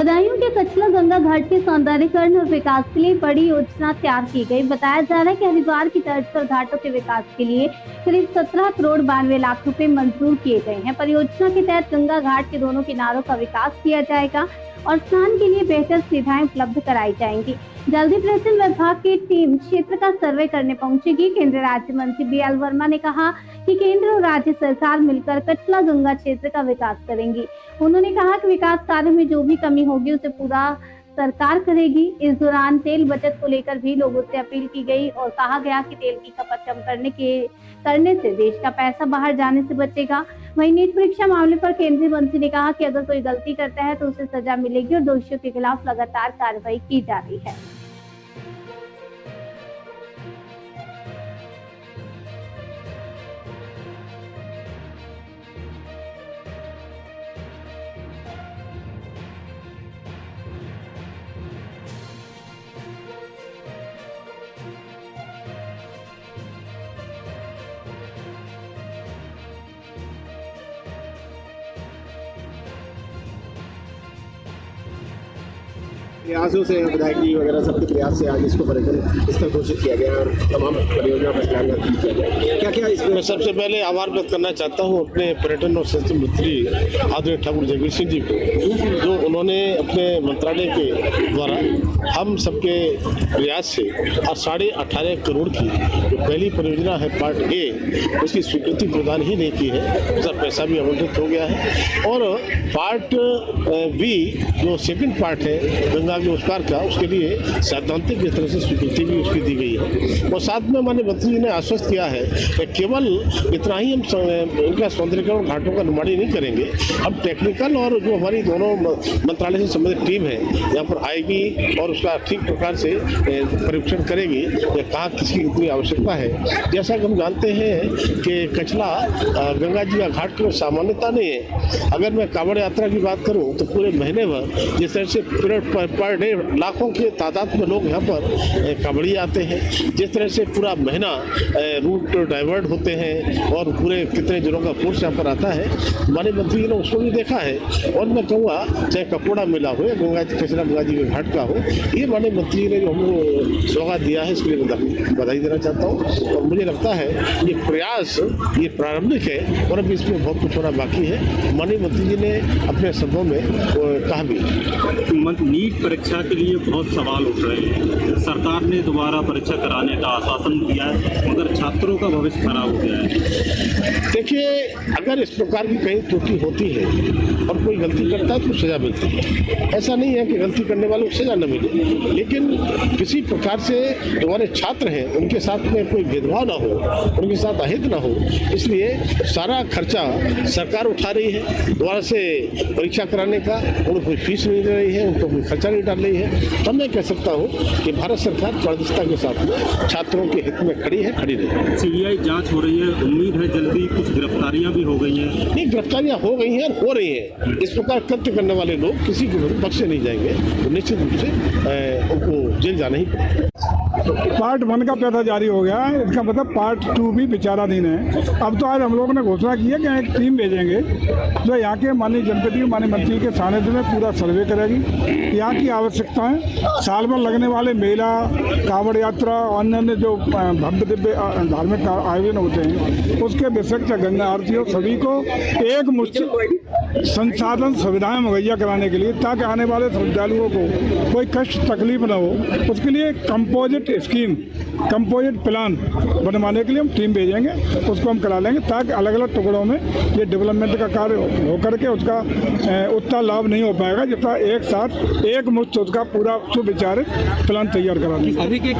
बदायूं के कचला गंगा घाट के सौंदर्यीकरण और विकास के लिए बड़ी योजना तैयार की गई। बताया जा रहा है कि हरिद्वार की तर्ज पर घाटों के विकास के लिए करीब 17 करोड़ 92 लाख रुपए मंजूर किए गए हैं। परियोजना के तहत गंगा घाट के दोनों किनारों का विकास किया जाएगा और स्नान के लिए बेहतर सुविधाएं उपलब्ध कराई जाएंगी। जल्दी पर्यटन विभाग की टीम क्षेत्र का सर्वे करने पहुंचेगी। केंद्रीय राज्य मंत्री BL वर्मा ने कहा कि केंद्र और राज्य सरकार मिलकर कचला गंगा क्षेत्र का विकास करेंगी। उन्होंने कहा कि विकास कार्य में जो भी कमी होगी उसे पूरा सरकार करेगी। इस दौरान तेल बचत को लेकर भी लोगों से अपील की गई और कहा गया कि तेल की खपत कम करने से देश का पैसा बाहर जाने से बचेगा। वहीं नीट परीक्षा मामले पर केंद्रीय मंत्री ने कहा कि अगर कोई गलती करता है तो उसे सजा मिलेगी और दोषियों के खिलाफ लगातार कार्रवाई की जा रही है। प्रयासों से विधायक जी वगैरह सबके प्रयास से आज इसको पर्यटन स्थल घोषित किया गया और तमाम परियोजनाओं का क्रियान्वयन किया गया। क्या क्या इसमें मैं सबसे पहले आभार व्यक्त करना चाहता हूं अपने पर्यटन और संस्कृति मंत्री आदरणीय ठाकुर जगदीश सिंह जी को, जो उन्होंने अपने मंत्रालय के द्वारा हम सबके प्रयास से और 18.5 करोड़ की जो पहली परियोजना है पार्ट ए, उसकी स्वीकृति प्रदान ही नहीं की है। उसका पैसा भी आवंटित हो गया है और पार्ट बी जो सेकंड पार्ट है गंगा के उस पार का, उसके लिए सैद्धांतिक की तरह से स्वीकृति भी उसकी दी गई है। और साथ में माननीय मंत्री जी ने आश्वस्त किया है कि केवल इतना ही हम इनका सौंदर्यीकरण घाटों का निर्माण नहीं करेंगे, हम टेक्निकल और जो हमारी दोनों मंत्रालय से संबंधित टीम है यहाँ पर आएगी और उसका ठीक प्रकार से परीक्षण करेगी कि कहाँ किसकी कितनी आवश्यकता है। जैसा कि हम जानते हैं कि कचला गंगा जी का घाट की सामान्यता नहीं है। अगर मैं कांवड़ यात्रा की बात करूँ तो पूरे महीने भर जिस तरह से पर डे लाखों के तादाद में लोग यहाँ पर कांवड़ी आते हैं, जिस तरह से पूरा महीना रूट डाइवर्ट होते हैं और पूरे कितने दिनों का फोर्स यहाँ पर आता है, माननीय मंत्री जी ने उसको भी देखा है। और मैं कहूँगा चाहे कपोड़ा मेला हो या कचरा गंगा जी के घाट का हो, ये माननीय मंत्री जी ने जो हमको सौगात दिया है इसके लिए बधाई देना चाहता हूँ। और मुझे लगता है ये प्रयास ये प्रारंभिक है और अभी इसमें बहुत कुछ होना बाकी है। माननीय मंत्री जी ने अपने शब्दों में कहा भी। नीट परीक्षा के लिए बहुत सवाल उठ रहे हैं। सरकार ने दोबारा परीक्षा कराने का आश्वासन दिया है, मगर छात्रों का भविष्य खराब हो गया है। देखिए, अगर इस प्रकार की कहीं त्रुटि होती है और कोई गलती करता है तो सजा मिलती है। ऐसा नहीं है कि गलती करने वालों को सजा न मिले, लेकिन किसी प्रकार से जो हमारे छात्र हैं उनके साथ में कोई भेदभाव ना हो, उनके साथ अहित ना हो, इसलिए सारा खर्चा सरकार उठा रही है। दोबारा से परीक्षा कराने का उनको कोई फीस नहीं दे रही है, उनको कोई खर्चा नहीं डाल रही है। तब मैं कह सकता हूँ कि भारत सरकार पारदर्शिता के साथ में छात्रों के हित में खड़ी है, खड़ी रही। CBI जांच हो रही है, उम्मीद है जल्दी कुछ गिरफ्तारियां भी हो गई हैं। नहीं, गिरफ्तारियां हो गई हैं और हो रही हैं। इस प्रकार कृत्य करने वाले लोग किसी को बख्शे नहीं जाएंगे, तो निश्चित रूप से उनको जेल जाना ही पड़ेगा। पार्ट 1 का पैसा जारी हो गया है, इसका मतलब पार्ट 2 भी विचाराधीन है। अब तो आज हम लोगों ने घोषणा की है कि एक टीम भेजेंगे जो यहाँ के माननीय जनप्रतिनिधि माननीय मंत्री के सानिध्य में पूरा सर्वे करेगी। यहाँ की आवश्यकताएं, साल भर लगने वाले मेला, कांवड़ यात्रा और अन्य जो भव्य दिव्य धार्मिक आयोजन होते हैं उसके विशेष गंगा आरती हो, सभी को एक मुश्त संसाधन सुविधाएं मुहैया कराने के लिए, ताकि आने वाले श्रद्धालुओं को कोई कष्ट तकलीफ न हो, उसके लिए कंपोजिट स्कीम, कंपोजिट प्लान बनवाने के लिए हम टीम भेजेंगे। उसको हम करा लेंगे ताकि अलग अलग टुकड़ों में ये डेवलपमेंट का कार्य हो करके उसका उतना लाभ नहीं हो पाएगा जितना एक साथ एक मुश्त उसका पूरा सुविचारित प्लान तैयार करा देंगे। अभी की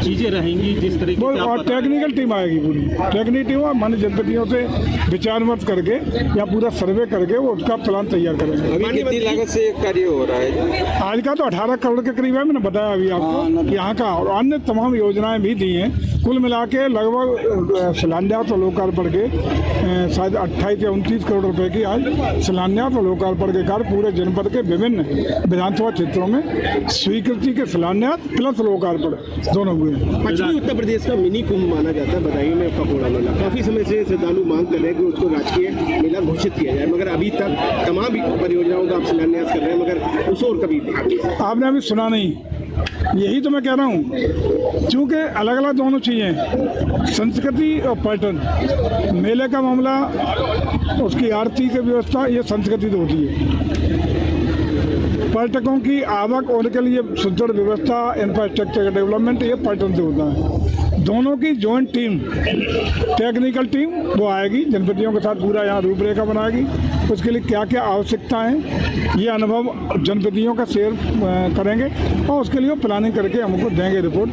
चीजें रहेंगी जिस तरीके से और टेक्निकल टीम आएगी, पूरी टेक्निकल टीम माननीय जनप्रतिनिधियों से विचार विमर्श करके या पूरा सर्वे करके वो उसका प्लान तैयार करेंगे। अभी कितनी लागत से कार्य हो रहा है? आज का तो 18 करोड़ के करीब है, मैंने बताया अभी आपको। यहाँ का और अन्य तमाम योजनाएं भी दी हैं कुल मिला के लगभग शिलान्यास और लोकार्पण के शायद 28 या 29 करोड़ रुपए की आज शिलान्यास और लोकार्पण के कार्य पूरे जनपद के विभिन्न विधानसभा क्षेत्रों में स्वीकृति के शिलान्यास प्लस लोकार्पण दोनों हुए हैं। पश्चिमी उत्तर प्रदेश का मिनी कुंभ माना जाता है बदायूं में पकोड़ा मेला। काफी समय से श्रद्धालु मांग कर रहे हैं कि उसको राजकीय मेला घोषित किया जाए, मगर अभी तक तमाम परियोजनाओं का आप शिलान्यास कर रहे हैं, मगर उस ओर कभी ध्यान नहीं। आपने अभी सुना नहीं, यही तो मैं कह रहा हूँ, क्योंकि अलग अलग दोनों चीज़ें, संस्कृति और पर्यटन। मेले का मामला, उसकी आरती की व्यवस्था, ये संस्कृति तो होती है। पर्यटकों की आवक, उनके लिए सुदृढ़ व्यवस्था, इंफ्रास्ट्रक्चर का डेवलपमेंट, ये पर्यटन से होता है। दोनों की जॉइंट टीम, टेक्निकल टीम वो आएगी, जनप्रतिनिधियों के साथ पूरा यहाँ रूपरेखा बनाएगी। उसके लिए क्या क्या आवश्यकता है, ये अनुभव जनप्रतिनिधियों का शेयर करेंगे और उसके लिए प्लानिंग करके हमको देंगे रिपोर्ट।